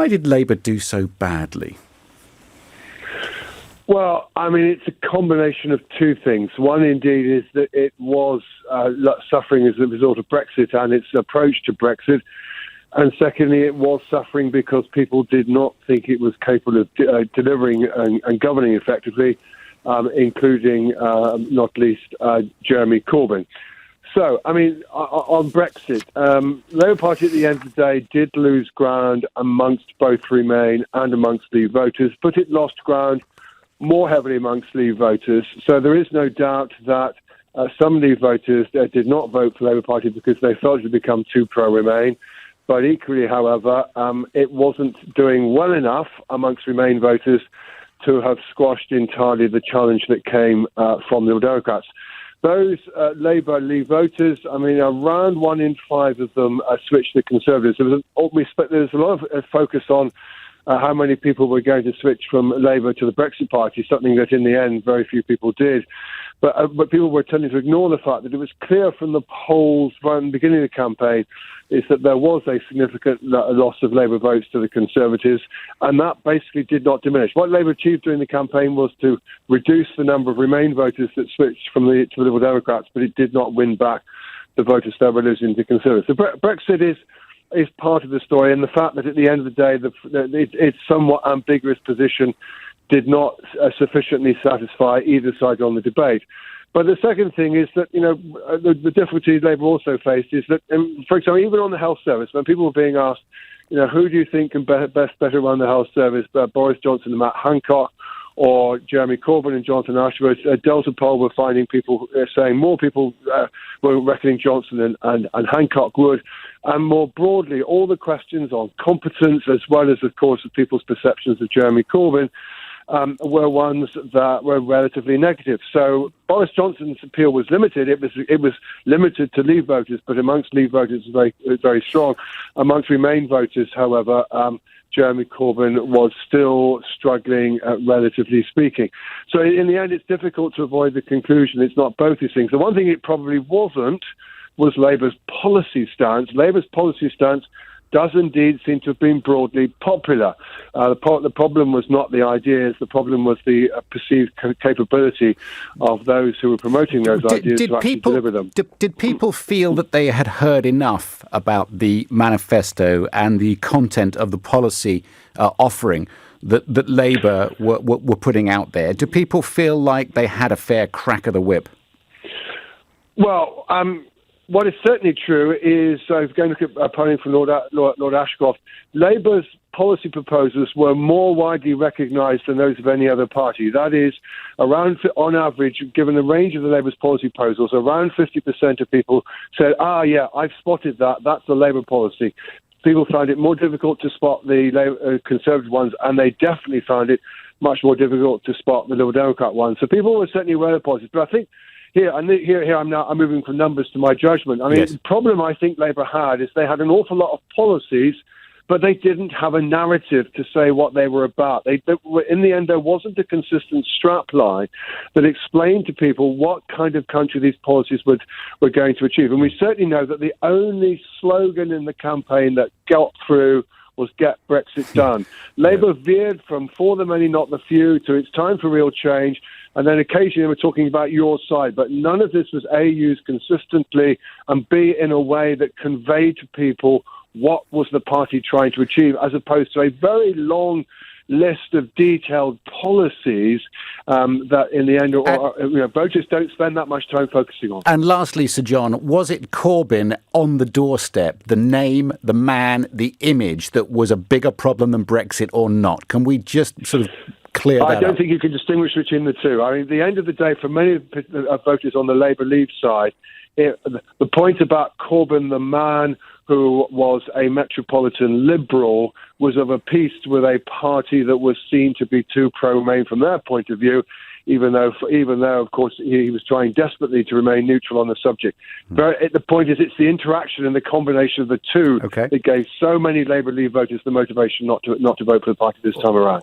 Why did Labour do so badly? Well, I mean, it's a combination of two things. One, indeed, is that it was suffering as a result of Brexit and its approach to Brexit. And secondly, it was suffering because people did not think it was capable of delivering and governing effectively, including, not least, Jeremy Corbyn. So, I mean, on Brexit, Labour Party at the end of the day did lose ground amongst both Remain and amongst Leave voters, but it lost ground more heavily amongst Leave voters. So there is no doubt that some Leave voters did not vote for Labour Party because they felt it had become too pro-Remain. But equally, however, it wasn't doing well enough amongst Remain voters to have squashed entirely the challenge that came from the Liberal Democrats. Those Labour Leave voters, I mean, around 1 in 5 of them switched to Conservatives. There was a lot of focus on how many people were going to switch from Labour to the Brexit Party, something that in the end very few people did. But people were tending to ignore the fact that it was clear from the polls from the beginning of the campaign is that there was a significant loss of Labour votes to the Conservatives, and that basically did not diminish. What Labour achieved during the campaign was to reduce the number of Remain voters that switched to the Liberal Democrats, but it did not win back the voters that were losing to Conservatives. So Brexit is part of the story, and the fact that at the end of the day, its somewhat ambiguous position did not sufficiently satisfy either side on the debate. But the second thing is that, the difficulty Labour also faced is that, for example, even on the health service, when people were being asked, who do you think can best better run the health service, Boris Johnson and Matt Hancock, or Jeremy Corbyn and Jonathan Ashworth, Delta poll were finding people saying more people were reckoning Johnson and Hancock would. And more broadly, all the questions on competence, as well as, of course, people's perceptions of Jeremy Corbyn, were ones that were relatively negative. So Boris Johnson's appeal was limited. It was limited to Leave voters, but amongst Leave voters it was very strong. Amongst Remain voters, however, Jeremy Corbyn was still struggling, relatively speaking. So in the end, it's difficult to avoid the conclusion it's not both these things. The one thing it probably wasn't was Labour's policy stance. Labour's policy stance does indeed seem to have been broadly popular. The problem was not the ideas, the problem was the perceived capability of those who were promoting those ideas to actually deliver them. Did people feel that they had heard enough about the manifesto and the content of the policy offering that Labour were putting out there? Do people feel like they had a fair crack of the whip? Well, what is certainly true is, going to look at polling from Lord Ashcroft, Labour's policy proposals were more widely recognised than those of any other party. That is, on average, given the range of the Labour's policy proposals, around 50% of people said, yeah, I've spotted that, that's the Labour policy. People found it more difficult to spot the Conservative ones, and they definitely found it much more difficult to spot the Liberal Democrat ones. So people were certainly aware of policies, but I think Here I'm moving from numbers to my judgment. I mean, yes. The problem I think Labour had is they had an awful lot of policies, but they didn't have a narrative to say what they were about. In the end, there wasn't a consistent strap line that explained to people what kind of country these policies were going to achieve. And we certainly know that the only slogan in the campaign that got through was "Get Brexit Done." Labour veered from "For the many, not the few" to "It's time for real change." And then occasionally they were talking about your side. But none of this was A, used consistently, and B, in a way that conveyed to people what was the party trying to achieve, as opposed to a very long list of detailed policies that in the end voters don't spend that much time focusing on. And lastly, Sir John, was it Corbyn on the doorstep, the name, the man, the image, that was a bigger problem than Brexit or not? Can we just sort of clear that up? I don't think you can distinguish between the two. I mean, at the end of the day, for many voters on the Labour Leave side, the point about Corbyn, the man who was a metropolitan Liberal, was of a piece with a party that was seen to be too pro-Remain from their point of view, even though, of course, he was trying desperately to remain neutral on the subject. But the point is, it's the interaction and the combination of the two that gave so many Labour Leave voters the motivation not to vote for the party this time around.